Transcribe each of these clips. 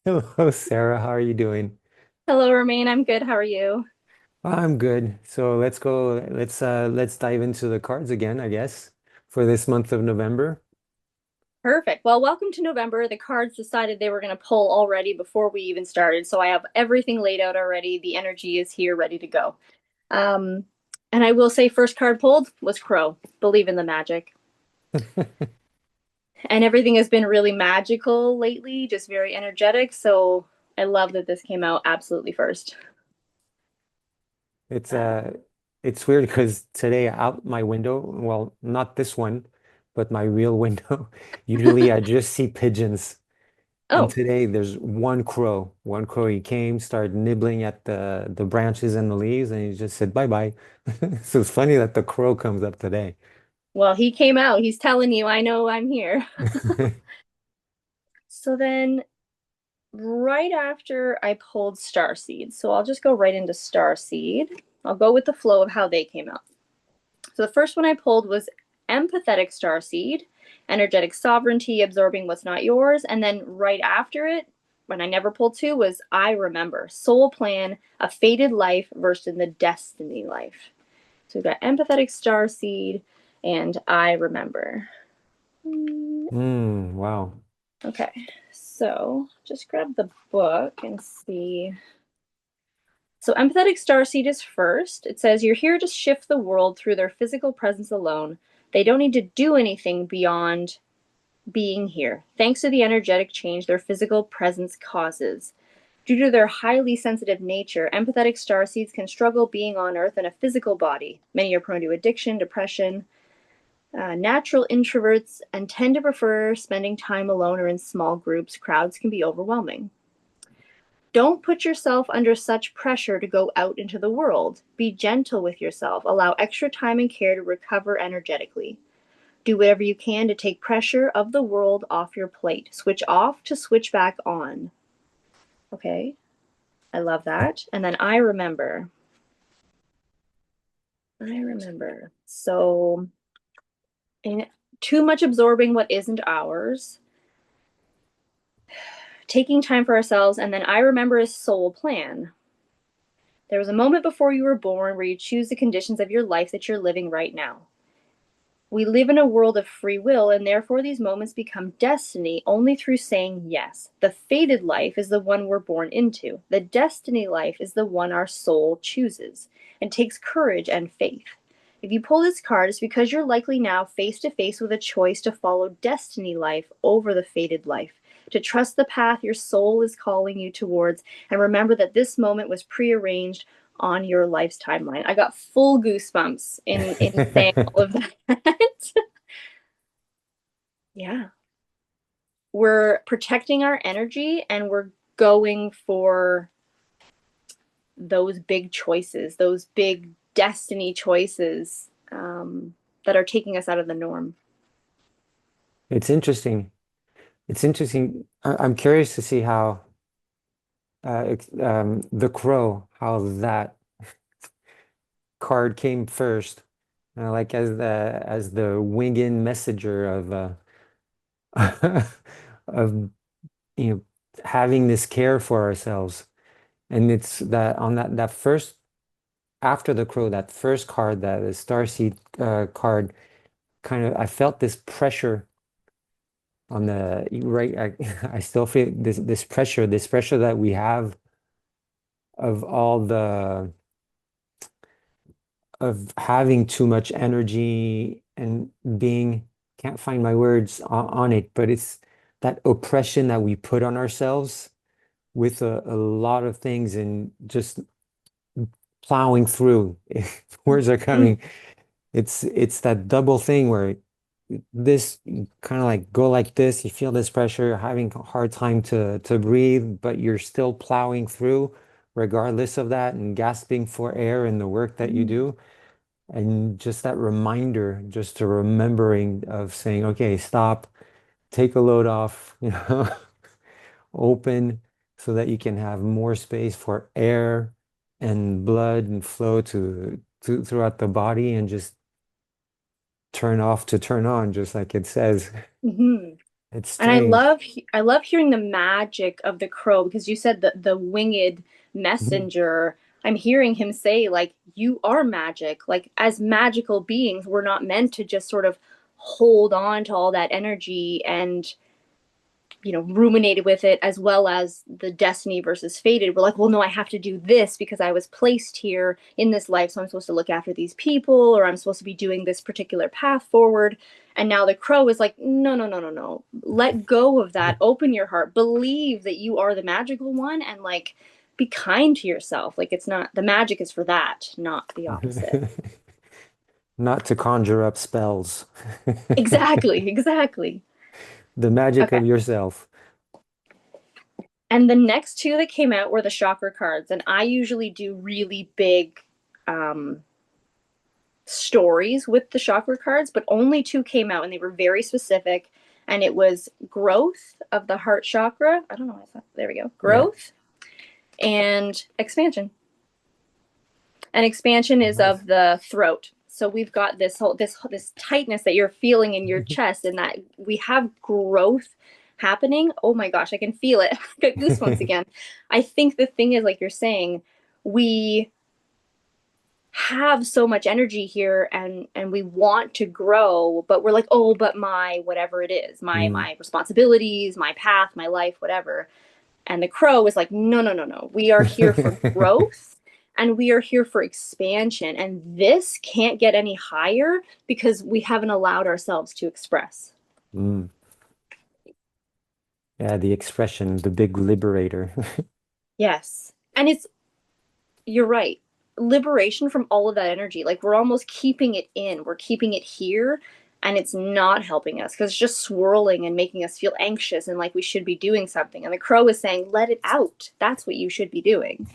Hello, Sarah. How are you doing? Hello, Romain. I'm good. How are you? I'm good. So let's go. Let's dive into the cards again, I guess, for this month of November. Perfect. Well, welcome to November. The cards decided they were going to pull already before we even started. So I have everything laid out already. The energy is here, ready to go. Um, and I will say, first card pulled was Crow. Believe in the magic. And everything has been really magical lately, just very energetic. So I love that this came out absolutely first. It's Uh, uh it's weird because today out my window, well, not this one, but my real window, usually I just see pigeons. And oh, today there's one crow. One crow, he came, started nibbling at the branches and the leaves, and he just said bye-bye. So it's funny that the crow comes up today. well, he came out. He's telling you, I know I'm here. So then right after I pulled Starseed. So I'll just go right into Starseed. I'll go with the flow of how they came out. So the first one I pulled was Empathetic Starseed, energetic sovereignty, absorbing what's not yours. And then right after it, when I never pulled two, was I Remember, soul plan, a fated life versus the destiny life. So we've got Empathetic Starseed and I Remember. Wow. Okay, so just grab the book and see. So, empathetic starseed is first. It says you're here to shift the world through their physical presence alone. They don't need to do anything beyond being here, thanks to the energetic change their physical presence causes. Due to their highly sensitive nature, empathetic starseeds can struggle being on Earth in a physical body. Many are prone to addiction, depression, natural introverts, and tend to prefer spending time alone or in small groups. Crowds can be overwhelming. Don't put yourself under such pressure to go out into the world. Be gentle with yourself. Allow extra time and care to recover energetically. Do whatever you can to take pressure of the world off your plate. Switch off to switch back on. Okay, I love that. And then I remember. I remember. So, in too much absorbing what isn't ours, taking time for ourselves, and then I remember a soul plan. There was a moment before you were born where you choose the conditions of your life that you're living right now. We live in a world of free will, and therefore these moments become destiny only through saying yes. The fated life is the one we're born into. The destiny life is the one our soul chooses and takes courage and faith. If you pull this card, it's because you're likely now face to face with a choice to follow destiny life over the fated life, to trust the path your soul is calling you towards, and remember that this moment was prearranged on your life's timeline. I got full goosebumps in saying all of that. Yeah. We're protecting our energy and we're going for those big choices, those big destiny choices that are taking us out of the norm. It's interesting. It's interesting. I'm curious to see how the crow, how that card came first, like as the winged messenger of of you know having this care for ourselves. And it's that on that first after the crow, that first card, that the starseed card, kind of I felt this pressure on the right. I still feel this pressure that we have of all the of having too much energy and being, can't find my words on it, but it's that oppression that we put on ourselves with a lot of things and just plowing through. If words are Mm, coming, it's that double thing where this kind of like go like this, you feel this pressure, having a hard time to breathe, but you're still plowing through regardless of that and gasping for air in the work that you mm, do. And just that reminder, just a remembering of saying, okay, stop, take a load off, open so that you can have more space for air and blood and flow to throughout the body, and just turn off to turn on, just like it says. mhm. It's And I strange. love I love hearing the magic of the crow because you said that the winged messenger. I'm hearing him say like you are magic. Like as magical beings, we're not meant to just sort of hold on to all that energy and ruminated with it, as well as the destiny versus fated. We're like, well, no, I have to do this because I was placed here in this life. So I'm supposed to look after these people, or I'm supposed to be doing this particular path forward. And now the crow is like, no, no, no, no, no. Let go of that. Open your heart. Believe that you are the magical one and like be kind to yourself. Like it's not the magic is for that, not the opposite. Not to conjure up spells. Exactly, exactly. The magic Okay. of yourself. And the next two that came out were the chakra cards. And I usually do really big um, stories with the chakra cards, but only two came out and they were very specific. And it was growth of the heart chakra. I don't know why I thought, there we go. Yeah. Growth and expansion. And expansion is Nice. of the throat. So we've got this tightness that you're feeling in your chest, and that we have growth happening. Oh my gosh, I can feel it. Got goosebumps again. I think the thing is, like you're saying, we have so much energy here and we want to grow, but we're like, oh, but my whatever it is, my Mm. my responsibilities, my path, my life, whatever. And the crow is like, no, no, no, no. We are here for growth and we are here for expansion. And this can't get any higher because we haven't allowed ourselves to express. Mm. Yeah, the expression, the big liberator. Yes. And you're right. Liberation from all of that energy. Like we're almost keeping it in, we're keeping it here. And it's not helping us because it's just swirling and making us feel anxious and like we should be doing something. And the crow is saying, let it out. That's what you should be doing.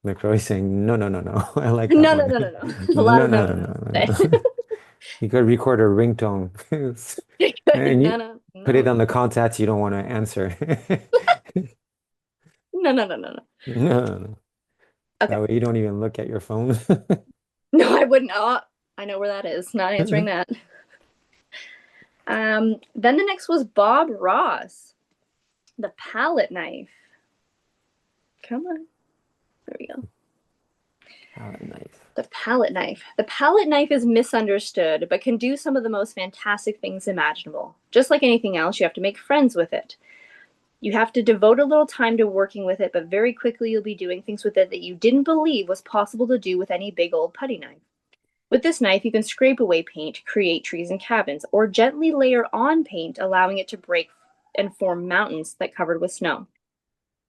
The crow is saying, no, no, no, no. I like that No, no, one. no, no, no. A lot No, of no, no, no, no, no no, today. no. You could record a ringtone and No, you no, put it no, on the contacts you don't want to answer. no, no, no, no, no. No, no, no. Okay. That way you don't even look at your phone. No, I wouldn't. Oh, I know where that is. Not answering that. Then the next was Bob Ross, the palette knife. Come on. There we go. Oh, nice. The palette knife. The palette knife is misunderstood, but can do some of the most fantastic things imaginable. Just like anything else, you have to make friends with it. You have to devote a little time to working with it, but very quickly you'll be doing things with it that you didn't believe was possible to do with any big old putty knife. With this knife, you can scrape away paint, create trees and cabins, or gently layer on paint, allowing it to break and form mountains that covered with snow.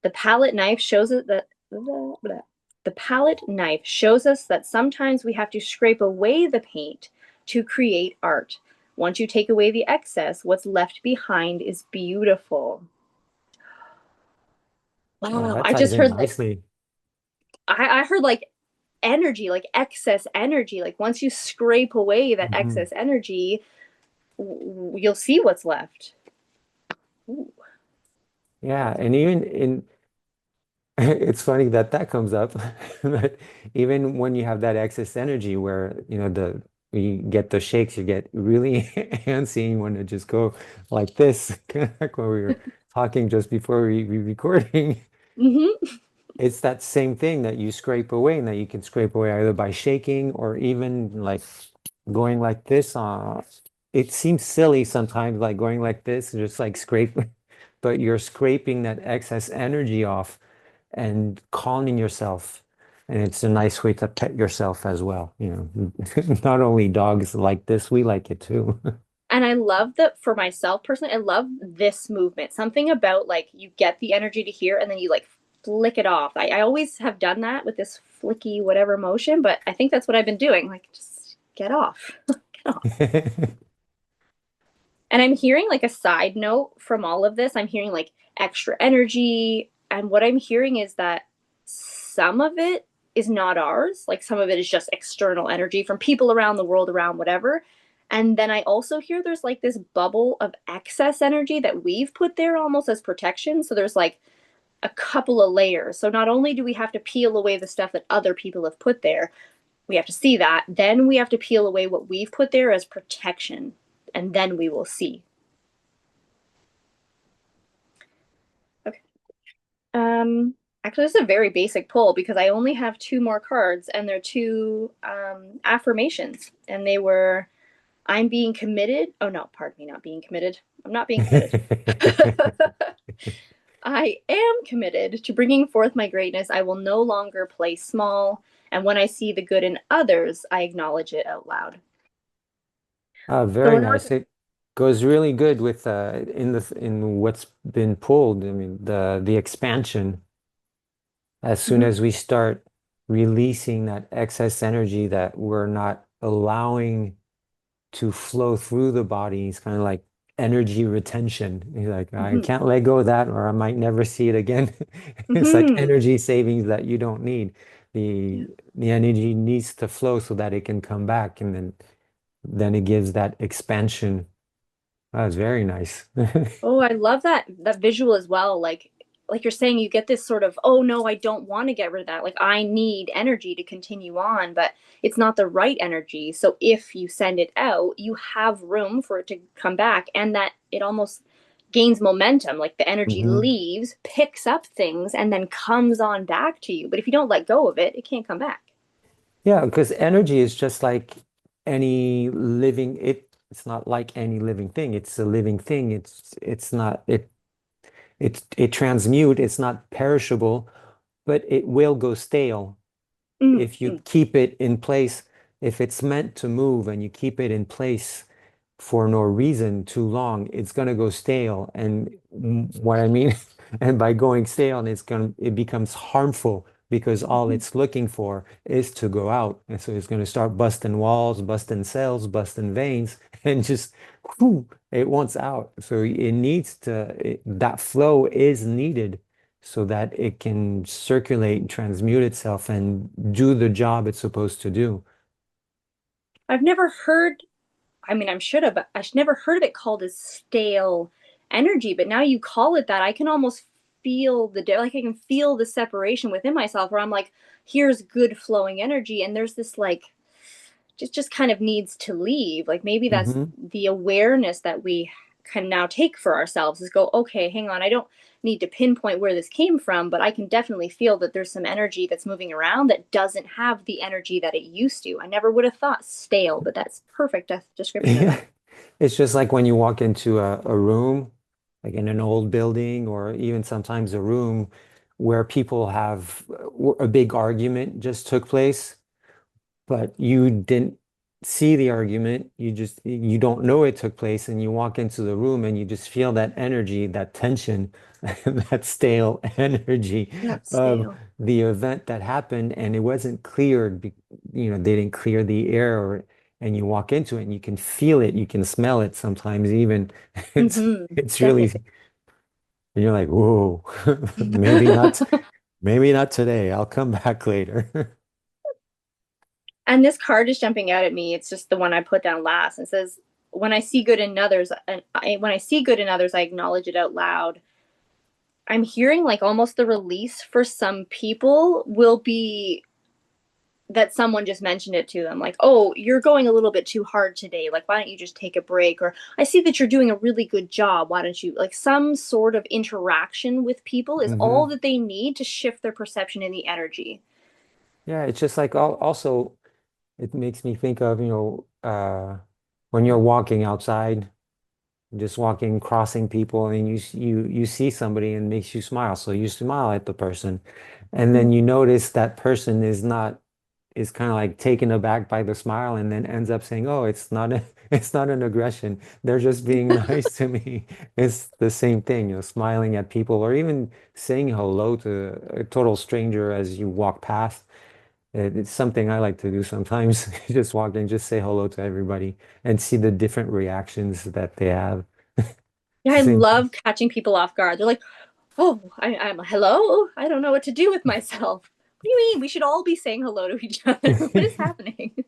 The palette knife shows us that the palette knife shows us that sometimes we have to scrape away the paint to create art. Once you take away the excess, what's left behind is beautiful. Yeah, Wow, that I ties just in heard like nicely. I heard like energy, like excess energy. Like once you scrape away that Mhm. excess energy, you'll see what's left. Ooh. Yeah, and even in it's funny that that comes up, but even when you have that excess energy where, you get the shakes, you get really antsy, you want to just go like this, kind of like when we were talking just before we recording. Mm-hmm. It's that same thing that you scrape away and that you can scrape away either by shaking or even like going like this. It seems silly sometimes, like going like this and just like scrape, but you're scraping that excess energy off and calming yourself. And it's a nice way to pet yourself as well. Not only dogs like this, we like it too. And I love that for myself personally, I love this movement. Something about like you get the energy to here and then you like flick it off. I always have done that with this flicky whatever motion, but I think that's what I've been doing. Like just get off. Get off. And I'm hearing like a side note from all of this. I'm hearing like extra energy. And what I'm hearing is that some of it is not ours. Like some of it is just external energy from people around the world, around whatever. And then I also hear there's like this bubble of excess energy that we've put there almost as protection. So there's like a couple of layers. So not only do we have to peel away the stuff that other people have put there, we have to see that. Then we have to peel away what we've put there as protection. And then we will see. Actually, this is a very basic pull because I only have two more cards, and they're two affirmations, and they were I'm being committed. Oh no, pardon me, not being committed. I'm not being committed. I am committed to bringing forth my greatness. I will no longer play small, and when I see the good in others, I acknowledge it out loud. So Very in nice. order, It goes really good with in what's been pulled. I mean, the expansion. As soon Mhm, as we start releasing that excess energy that we're not allowing to flow through the body, it's kind of like energy retention. You're like, I mhm, can't let go of that, or I might never see it again. It's like mhm. energy savings that you don't need. Yeah. The energy needs to flow so that it can come back, and then it gives that expansion. That's very nice. Oh, I love that visual as well. Like you're saying, you get this sort of, oh no, I don't want to get rid of that. Like I need energy to continue on, but it's not the right energy. So if you send it out, you have room for it to come back, and that it almost gains momentum. Like the energy hmm leaves, picks up things, and then comes on back to you. But if you don't let go of it, it can't come back. Yeah, because energy is just like any living it's not like any living thing. It's a living thing. It's not it transmute, it's not perishable, but it will go stale if you Mm-hmm. keep it in place. If it's meant to move and you keep it in place for no reason too long, it's gonna go stale. And what I mean, and by going stale, it becomes harmful because all Mm-hmm. it's looking for is to go out. And so it's gonna start busting walls, busting cells, busting veins, and just whew, it wants out. So it needs that flow is needed so that it can circulate, transmute itself, and do the job it's supposed to do. I've never heard I mean, I'm should have, but I never heard of it called as stale energy. But now you call it that, I can almost feel like I can feel the separation within myself where I'm like, here's good flowing energy, and there's this like just kind of needs to leave. Like maybe that's hmm the awareness that we can now take for ourselves is go, okay, hang on, I don't need to pinpoint where this came from, but I can definitely feel that there's some energy that's moving around that doesn't have the energy that it used to. I never would have thought stale, but that's perfect description of Yeah. it. It's just like when you walk into a room, like in an old building, or even sometimes a room where people have a big argument just took place, but you didn't see the argument. You don't know it took place, and you walk into the room and you just feel that energy, that tension, that stale energy That's of stale. the event that happened, and it wasn't cleared. They didn't clear the air, and you walk into it and you can feel it, you can smell it sometimes even. It's Mm-hmm. it's really, Definitely. and you're like, whoa, maybe not today. I'll come back later. And this card is jumping out at me. It's just the one I put down last. It says, "When I see good in others, when I see good in others, I acknowledge it out loud." I'm hearing like almost the release for some people will be that someone just mentioned it to them, like, "Oh, you're going a little bit too hard today. Like, why don't you just take a break?" Or, "I see that you're doing a really good job. Why don't you?" Like, some sort of interaction with people is all hmm that they need to shift their perception in the energy. Yeah, it's just like also it makes me think of, when you're walking outside, just walking, crossing people, and you see somebody and it makes you smile. So you smile at the person, and then Mm-hmm. you notice that person is kind of like taken aback by the smile, and then ends up saying, "Oh, it's not an aggression. They're just being nice to me." It's the same thing, smiling at people, or even saying hello to a total stranger as you walk past. It's something I like to do sometimes. Just walk in, just say hello to everybody and see the different reactions that they have. Yeah, I Same thing. love catching people off guard. They're like, "Oh, I'm hello. I don't know what to do with myself." What do you mean? We should all be saying hello to each other. What is happening?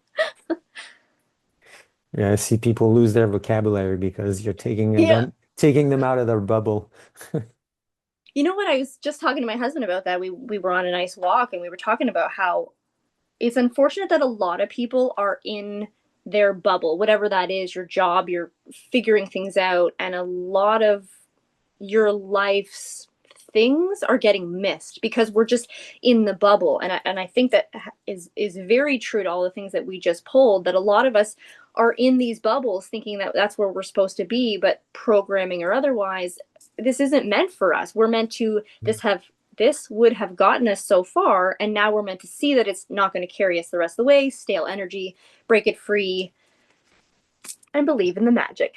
Yeah, I see people lose their vocabulary because you're Yeah. taking them out of their bubble. You know what? I was just talking to my husband about that. We were on a nice walk and we were talking about how it's unfortunate that a lot of people are in their bubble, whatever that is, your job, you're figuring things out, and a lot of your life's things are getting missed because we're just in the bubble. And I think that is very true to all the things that we just pulled, that a lot of us are in these bubbles thinking that that's where we're supposed to be, but programming or otherwise, this isn't meant for us. We're meant to this would have gotten us so far, and now we're meant to see that it's not going to carry us the rest of the way. Stale energy, break it free, and believe in the magic.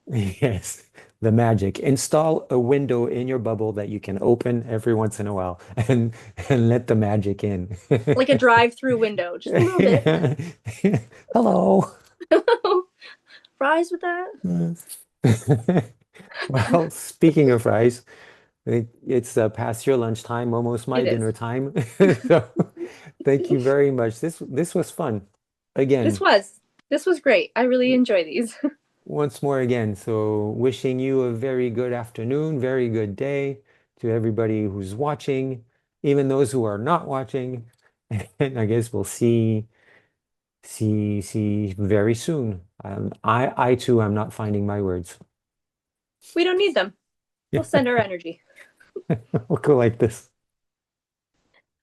Yes, the magic. Install a window in your bubble that you can open every once in a while and let the magic in. Like a drive-through window, just a little bit. Hello. Fries with that? Well, speaking of fries, it's past your lunchtime, almost my It is. dinner time. So thank you very much. This was fun. This Again, was this was great. I really enjoy these. once more again. So wishing you a very good afternoon, very good day to everybody who's watching, even those who are not watching. And I guess we'll see very soon. I too am not finding my words. We don't need them. We'll send our energy. We'll go like this.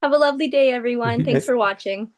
Have a lovely day, everyone. Thanks Yes. for watching.